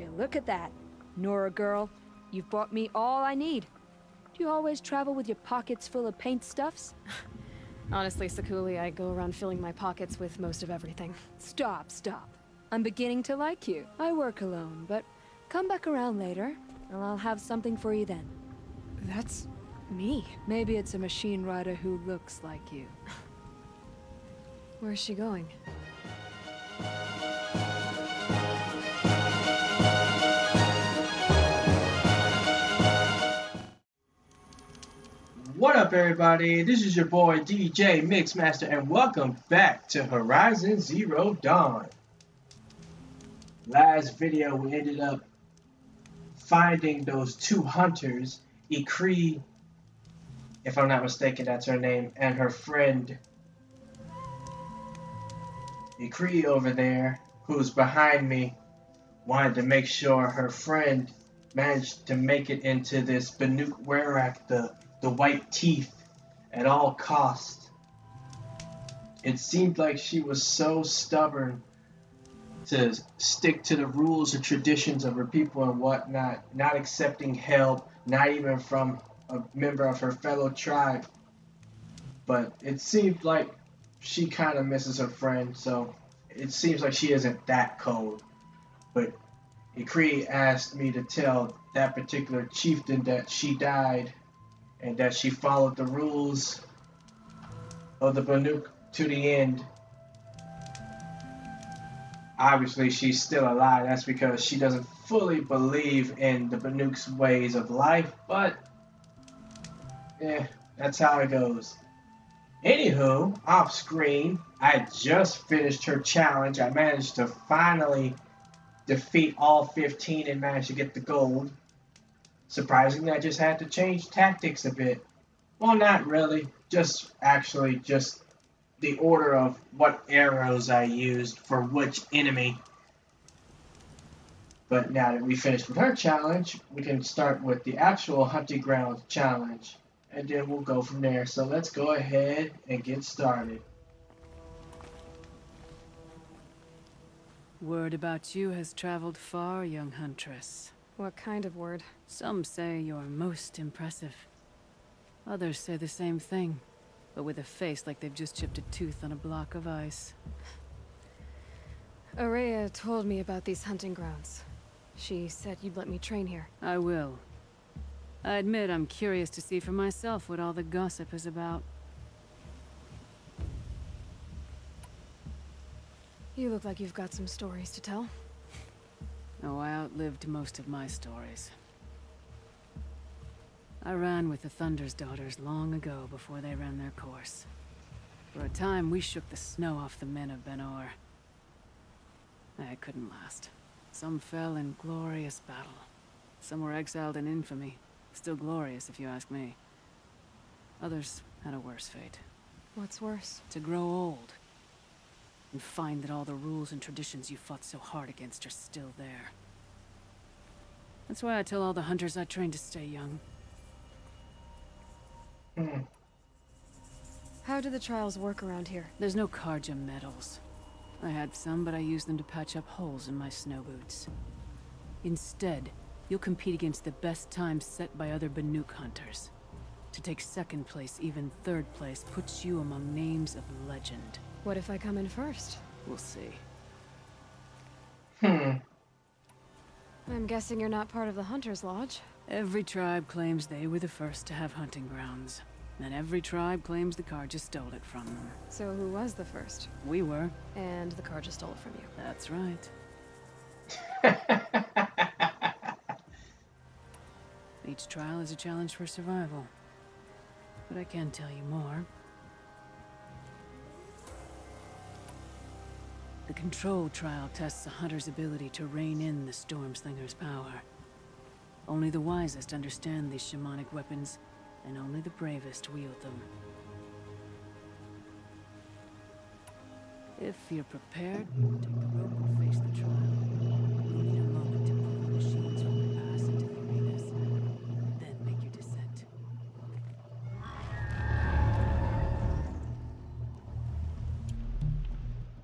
Look at that. Nora girl, you've bought me all I need. Do you always travel with your pockets full of paint stuffs? Honestly, Sakuli, I go around filling my pockets with most of everything. Stop. I'm beginning to like you. I work alone, but come back around later, and I'll have something for you then. That's me. Maybe it's a machine rider who looks like you. Where's she going? What up, everybody? This is your boy DJ Mixmaster, and welcome back to Horizon Zero Dawn. Last video, we ended up finding those two hunters, Ikri, if I'm not mistaken, that's her name, and her friend Ikri over there, who's behind me, wanted to make sure her friend managed to make it into this Banuk Werak, the white teeth, at all costs. It seemed like she was so stubborn to stick to the rules and traditions of her people and whatnot, not accepting help, not even from a member of her fellow tribe. But it seemed like she kind of misses her friend, so it seems like she isn't that cold. But Ikri asked me to tell that particular chieftain that she died and that she followed the rules of the Banuk to the end. Obviously, she's still alive. That's because she doesn't fully believe in the Banuk's ways of life, but that's how it goes. Anywho, off screen, I just finished her challenge. I managed to finally defeat all 15 and managed to get the gold. Surprisingly, I just had to change tactics a bit. Well, not really. Just the order of what arrows I used for which enemy. But now that we finished with her challenge, we can start with the actual hunting ground challenge. And then we'll go from there. So let's go ahead and get started. Word about you has traveled far, young huntress. What kind of word? Some say you're most impressive. Others say the same thing, but with a face like they've just chipped a tooth on a block of ice. Araya told me about these hunting grounds. She said you'd let me train here. I will. I admit I'm curious to see for myself what all the gossip is about. You look like you've got some stories to tell. Oh, I outlived most of my stories. I ran with the Thunder's daughters long ago before they ran their course. For a time, we shook the snow off the men of Ben-Or. I couldn't last. Some fell in glorious battle. Some were exiled in infamy. Still glorious, if you ask me. Others had a worse fate. What's worse? To grow old. And find that all the rules and traditions you fought so hard against are still there. That's why I tell all the hunters I train to stay young. How do the trials work around here? There's no Karja medals. I had some, but I used them to patch up holes in my snow boots. Instead, you'll compete against the best times set by other Banuk hunters. To take second place, even third place, puts you among names of legend. What if I come in first? We'll see. I'm guessing you're not part of the Hunter's Lodge. Every tribe claims they were the first to have hunting grounds. And every tribe claims the Karja stole it from them. So who was the first? We were. And the Karja stole it from you. That's right. Each trial is a challenge for survival. But I can tell you more. The control trial tests a hunter's ability to rein in the Stormslinger's power. Only the wisest understand these shamanic weapons, and only the bravest wield them. If you're prepared, take the rope and face the trial. You'll need a moment to pull the machines from the pass into the arenas, then make your descent.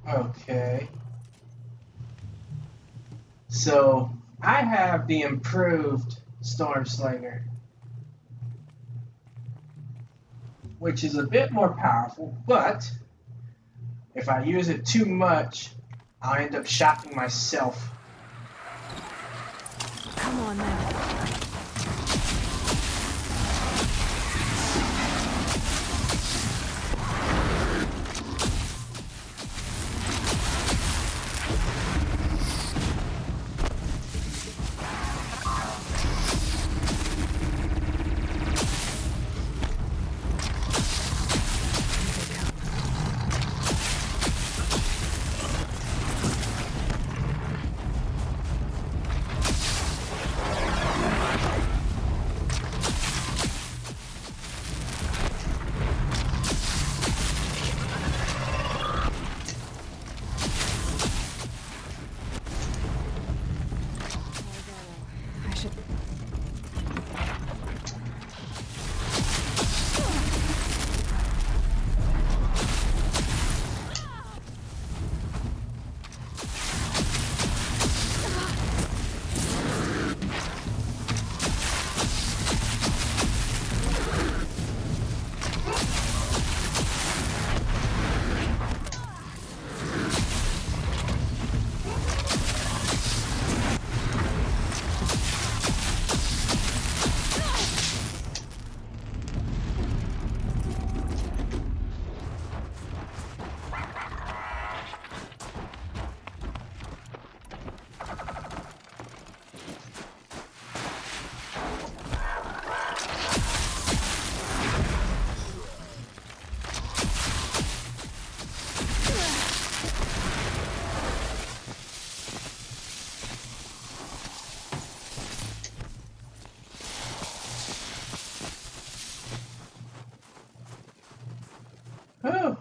Okay. So, I have the improved Storm Slinger, which is a bit more powerful, but if I use it too much, I'll end up shocking myself. Come on, then. Oh.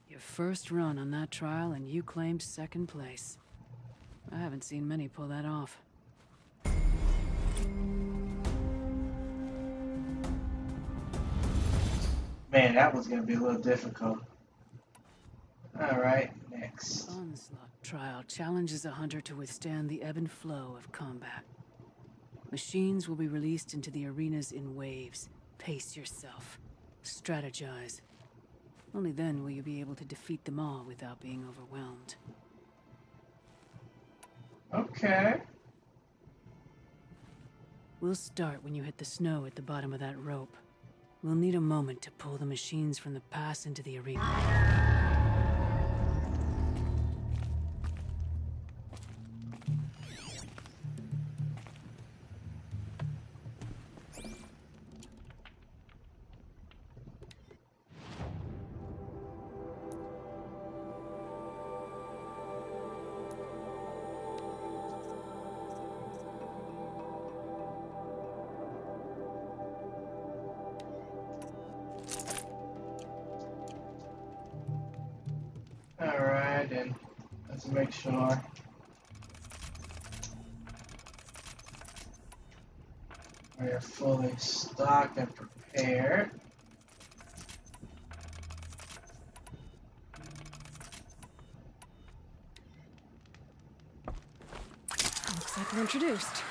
Your first run on that trial and you claimed second place. I haven't seen many pull that off. Man, that was gonna be a little difficult. Alright, next. Onslaught trial challenges a hunter to withstand the ebb and flow of combat. Machines will be released into the arenas in waves. Pace yourself. Strategize. Only then will you be able to defeat them all without being overwhelmed. Okay. We'll start when you hit the snow at the bottom of that rope. We'll need a moment to pull the machines from the pass into the arena. Alright, and let's make sure. We're fully stocked and prepared. Looks like we're introduced.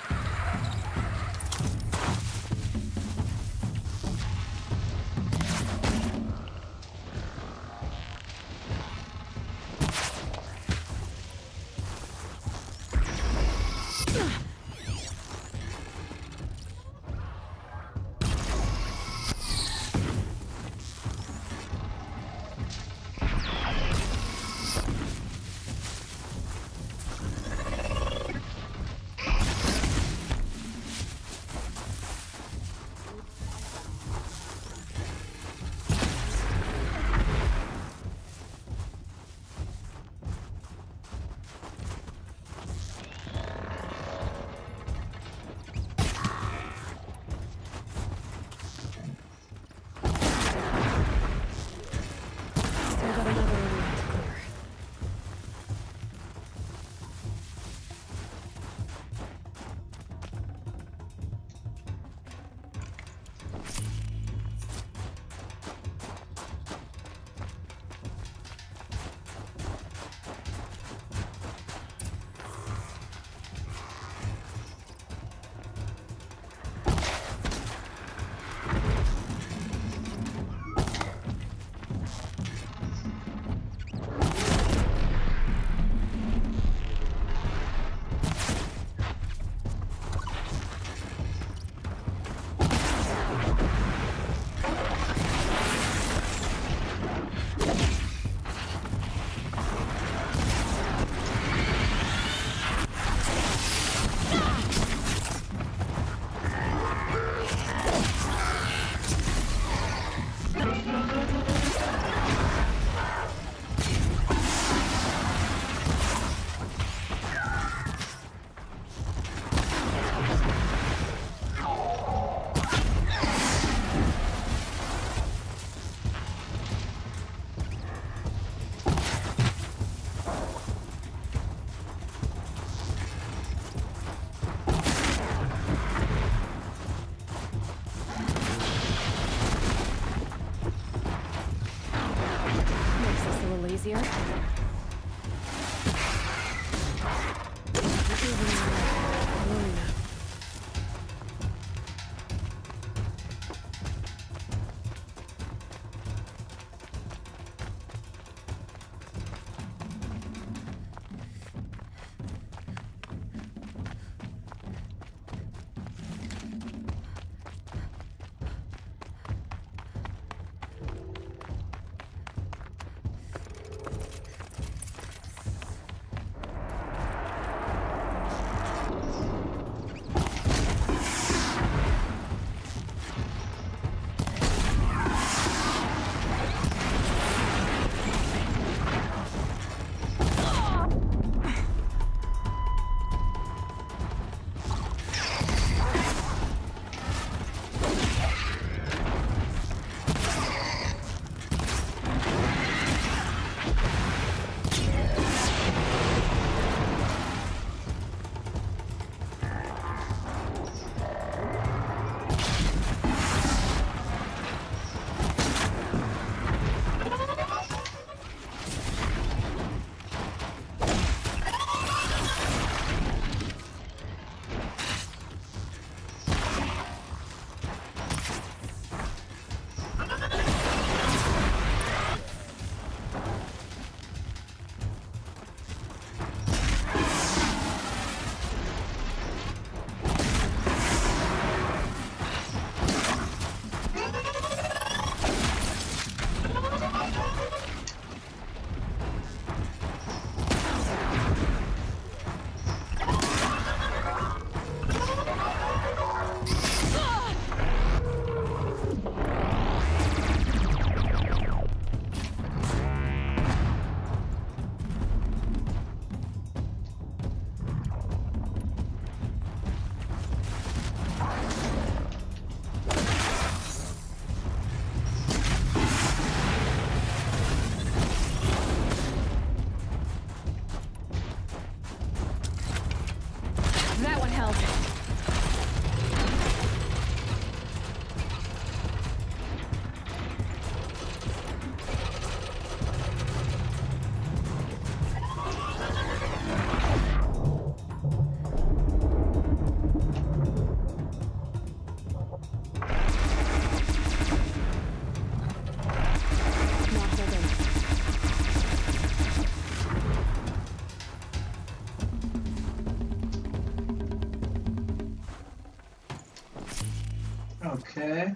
Okay.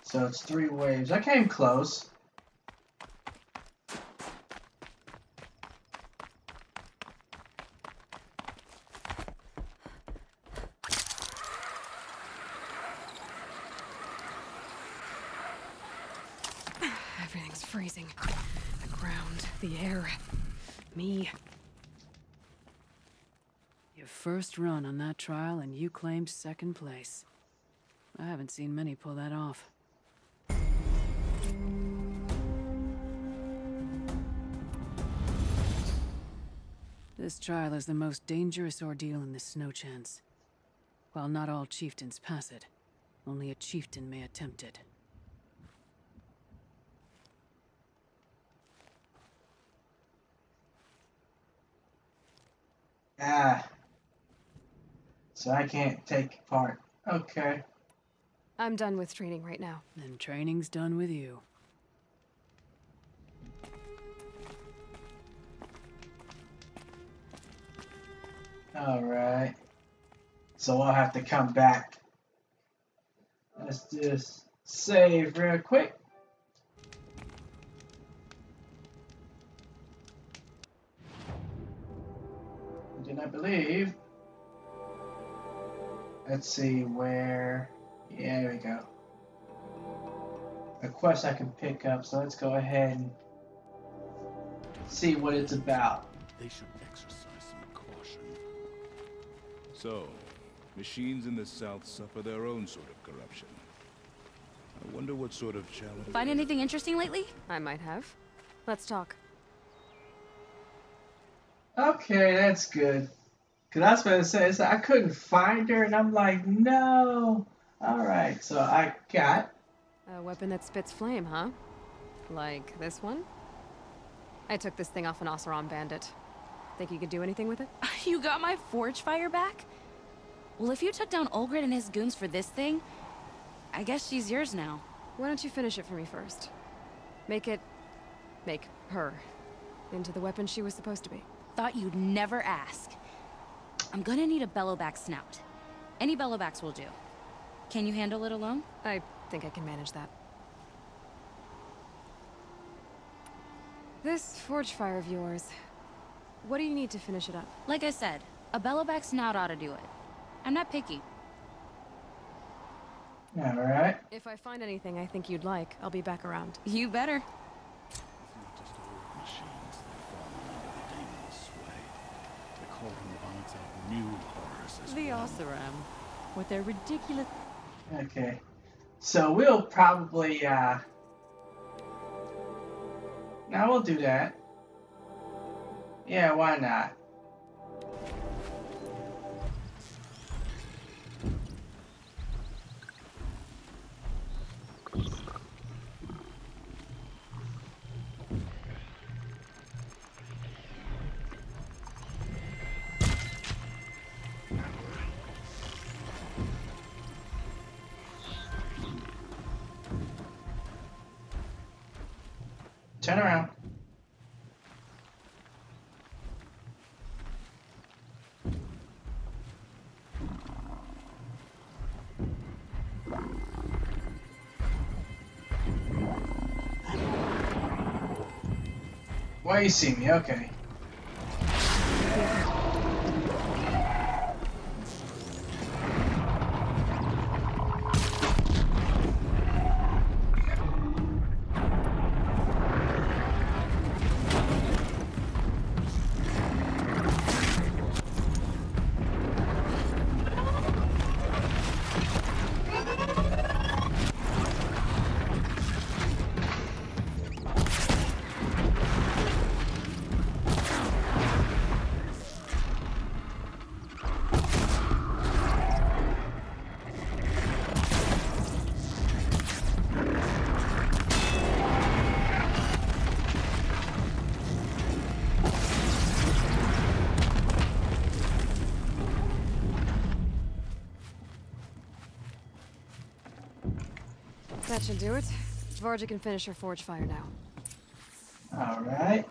So it's 3 waves. I came close. Everything's freezing. The ground, the air, me. Your first run on that trial and you claimed second place. I haven't seen many pull that off. This trial is the most dangerous ordeal in the Snow Chance. While not all chieftains pass it, only a chieftain may attempt it. Ah. So I can't take part. Okay. I'm done with training right now. Then training's done with you. Alright. So I'll have to come back. Let's just save real quick. Did I believe? Let's see where. Yeah, there we go. A quest I can pick up, so let's go ahead and see what it's about. They should exercise some caution. So, machines in the South suffer their own sort of corruption. I wonder what sort of challenge... Find anything interesting lately? I might have. Let's talk. Okay, that's good. Because I was going to say, so I couldn't find her, and I'm like, no. Alright, so I got... A weapon that spits flame, huh? Like this one? I took this thing off an Oseram bandit. Think you could do anything with it? You got my forge fire back? Well, if you took down Olgrid and his goons for this thing, I guess she's yours now. Why don't you finish it for me first? Make her into the weapon she was supposed to be. Thought you'd never ask. I'm gonna need a bellowback snout. Any bellowbacks will do. Can you handle it alone? I think I can manage that. This forge fire of yours, what do you need to finish it up? Like I said, a bellowback snout ought to do it. I'm not picky. Alright. If I find anything I think you'd like, I'll be back around. You better. It's not just old machines that fall under the demon's sway. They call them on its out new horrors as The well. Oseram, with their ridiculous... Okay. So we'll probably, now we'll do that. Yeah, why not? Turn around. Why you see me? Okay. That should do it. Varja can finish her forge fire now. Alright.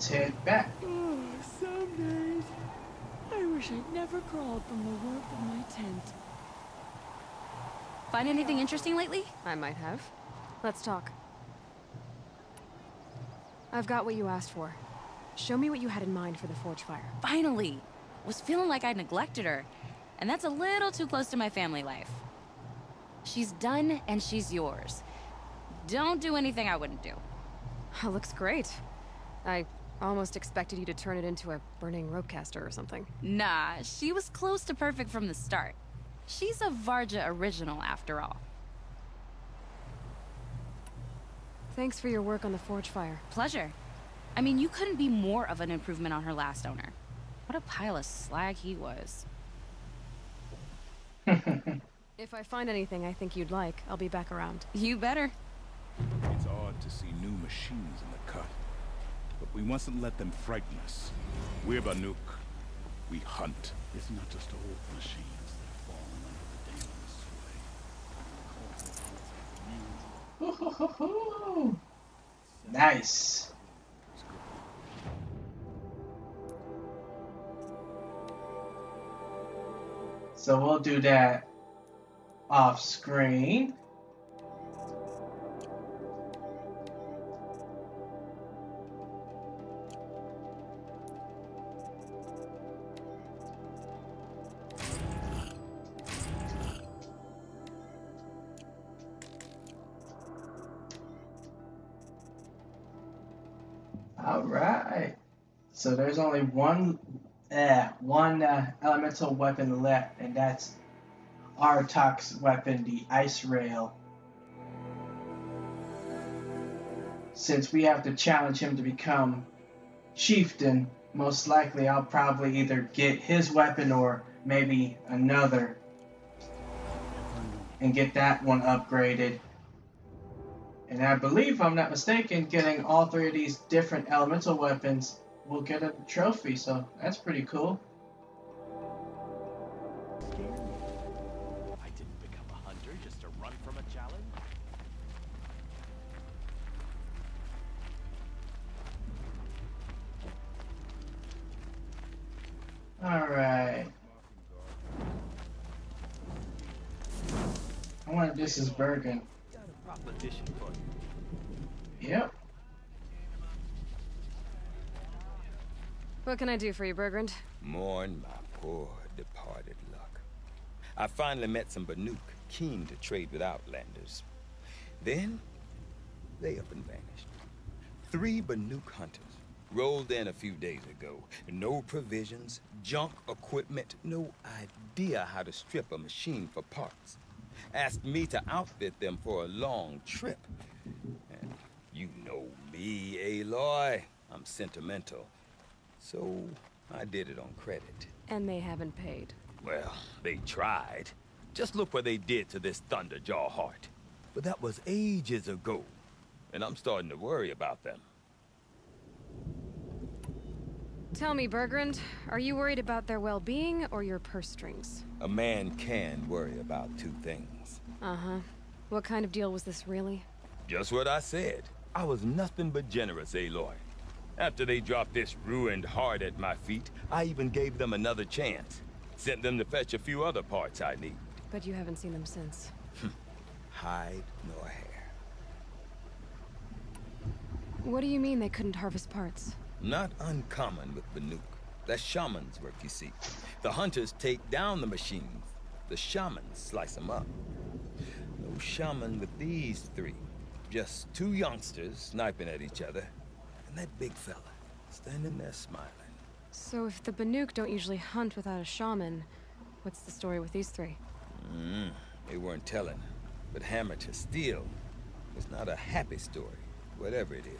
let's head back. Oh, some days I wish I'd never crawled from the warmth of my tent. Find anything interesting lately? I might have. Let's talk. I've got what you asked for. Show me what you had in mind for the forge fire. Finally! Was feeling like I neglected her. And that's a little too close to my family life. She's done and she's yours. Don't do anything I wouldn't do. Looks great. I almost expected you to turn it into a burning ropecaster or something. Nah, she was close to perfect from the start. She's a Varja original after all. Thanks for your work on the forge fire. Pleasure. I mean, you couldn't be more of an improvement on her last owner. What a pile of slag he was. If I find anything I think you'd like, I'll be back around. You better. It's odd to see new machines in the cut, but we mustn't let them frighten us. We're Banuk. We hunt. It's not just old machines that have fallen under the daemon sway. Ooh, nice. So we'll do that off screen. All right. So there's only one elemental weapon left, and that's Artok's weapon, the Ice Rail. Since we have to challenge him to become chieftain, most likely I'll probably either get his weapon or maybe another and get that one upgraded. And I believe, if I'm not mistaken, getting all three of these different elemental weapons will get a trophy, so that's pretty cool. I didn't become a hunter just to run from a challenge. Alright. I wonder if this is Bergen. Got a proposition for you. Yep. What can I do for you, Bergrand? Mourn my poor departed luck. I finally met some Banuk keen to trade with Outlanders. Then, they up and vanished. 3 Banuk hunters rolled in a few days ago. No provisions, junk equipment, no idea how to strip a machine for parts. Asked me to outfit them for a long trip. And you know me, Aloy. I'm sentimental. So, I did it on credit. And they haven't paid. Well, they tried. Just look what they did to this Thunderjaw heart. But that was ages ago. And I'm starting to worry about them. Tell me, Bergrand, are you worried about their well-being or your purse strings? A man can worry about 2 things. Uh-huh. What kind of deal was this, really? Just what I said. I was nothing but generous, Aloy. After they dropped this ruined heart at my feet, I even gave them another chance. Sent them to fetch a few other parts I need. But you haven't seen them since. Hide nor hair. What do you mean they couldn't harvest parts? Not uncommon with Banuk. That's shaman's work, you see. The hunters take down the machines. The shamans slice them up. No shaman with these 3. Just 2 youngsters sniping at each other. And that big fella, standing there smiling. So if the Banuk don't usually hunt without a shaman, what's the story with these 3? They weren't telling. But hammer to steel is not a happy story, whatever it is.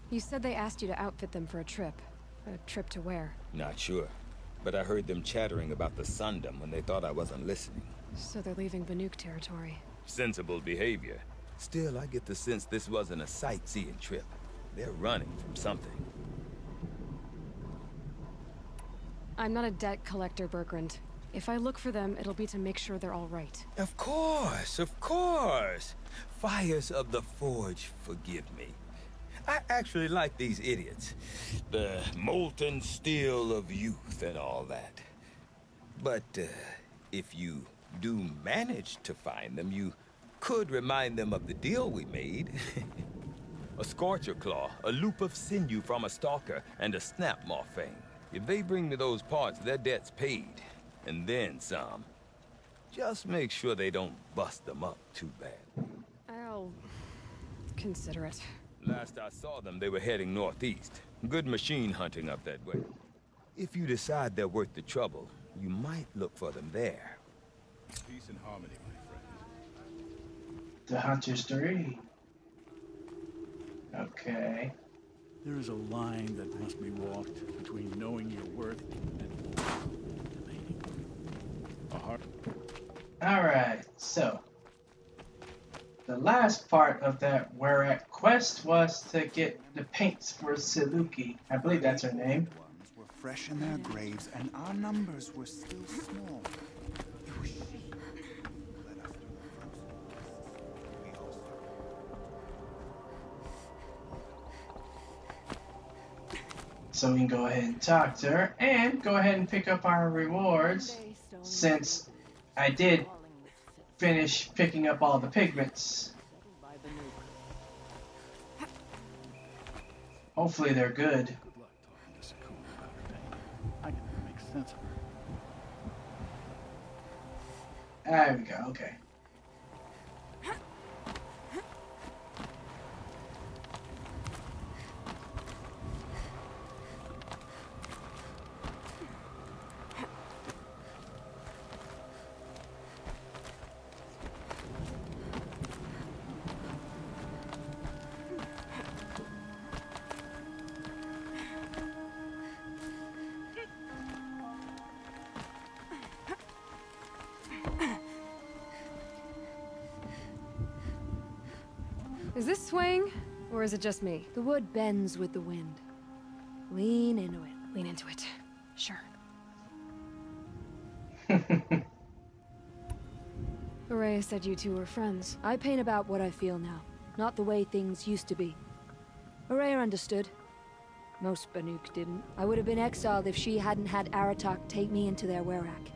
You said they asked you to outfit them for a trip. A trip to where? Not sure. But I heard them chattering about the Sundom when they thought I wasn't listening. So they're leaving Banuk territory. Sensible behavior. Still, I get the sense this wasn't a sightseeing trip. They're running from something. I'm not a debt collector, Bergrand. If I look for them, it'll be to make sure they're all right. Of course, of course. Fires of the Forge, forgive me. I actually like these idiots. The molten steel of youth and all that. But if you do manage to find them, you could remind them of the deal we made. A scorcher claw, a loop of sinew from a stalker, and a snap moth fang. If they bring me those parts, their debt's paid. And then some. Just make sure they don't bust them up too bad. I'll consider it. Last I saw them, they were heading northeast. Good machine hunting up that way. If you decide they're worth the trouble, you might look for them there. Peace and harmony, my friend. The Hunters 3. Okay. There is a line that must be walked between knowing your worth and debating. A heart. Alright, so. The last part of that We're At quest was to get the paints for Saluki. I believe that's her name. Ones were fresh in their graves, and our numbers were still small. It was she who led us to the frozen. We also. So we can go ahead and talk to her and go ahead and pick up our rewards, since I did finish picking up all the pigments. Hopefully they're good. Good luck talking to Sakura about her pain. I can never make sense of her. There we go, okay. Is this swaying, or is it just me? The wood bends with the wind. Lean into it. Lean into it. Sure. Araya said you two were friends. I paint about what I feel now, not the way things used to be. Araya understood. Most Banuk didn't. I would have been exiled if she hadn't had Aratak take me into their Werak.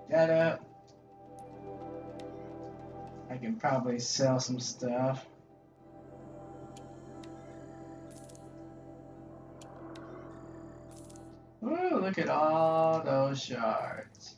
That up. I can probably sell some stuff. Ooh, look at all those shards.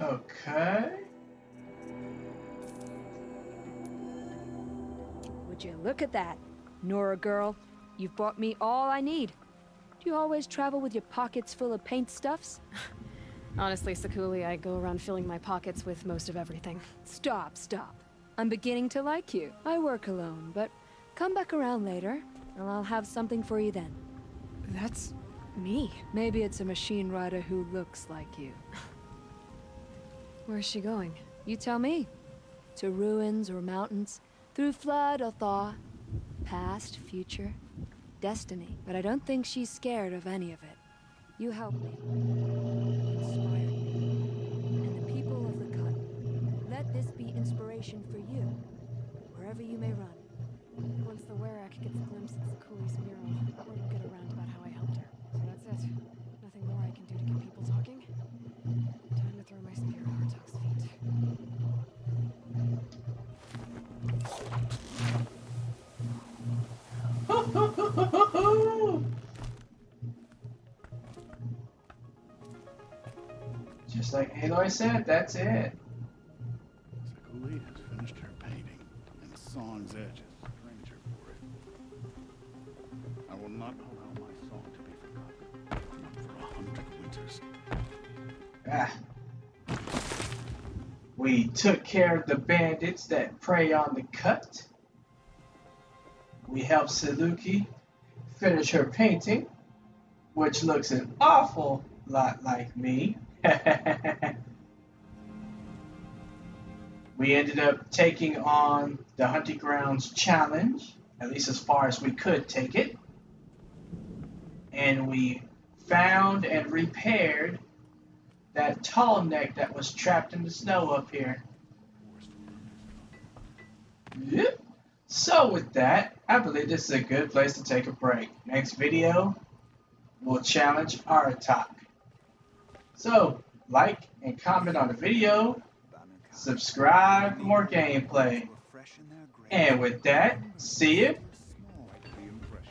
Okay. Would you look at that? Nora girl, you've brought me all I need. Do you always travel with your pockets full of paint stuffs? Honestly, Sakuli, I go around filling my pockets with most of everything. Stop. I'm beginning to like you. I work alone, but come back around later, and I'll have something for you then. That's me. Maybe it's a machine rider who looks like you. Where's she going? You tell me. To ruins or mountains, through flood or thaw, past, future, destiny. But I don't think she's scared of any of it. You help me, inspire me, and the people of the cut. Let this be inspiration for you, wherever you may run. Once the Werak gets a glimpse at Sakuli's mural, word will get around about how I helped her. So that's it. Nothing more I can do to get people talking. Time to throw my spear at Artak's feet. Just like Aloy said, that's it. Sakuli has finished her painting, and song's edge is stranger for it. I will not allow my song to be forgotten, not for 100 winters. Ah. We took care of the bandits that prey on the cut. We helped Saluki finish her painting, which looks an awful lot like me. We ended up taking on the Hunting Grounds challenge, at least as far as we could take it. And we found and repaired that tall neck that was trapped in the snow up here. Yep. So with that, I believe this is a good place to take a break. Next video, we'll challenge Aratak. So, like and comment on the video, subscribe for more gameplay. And with that, see you.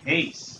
Peace.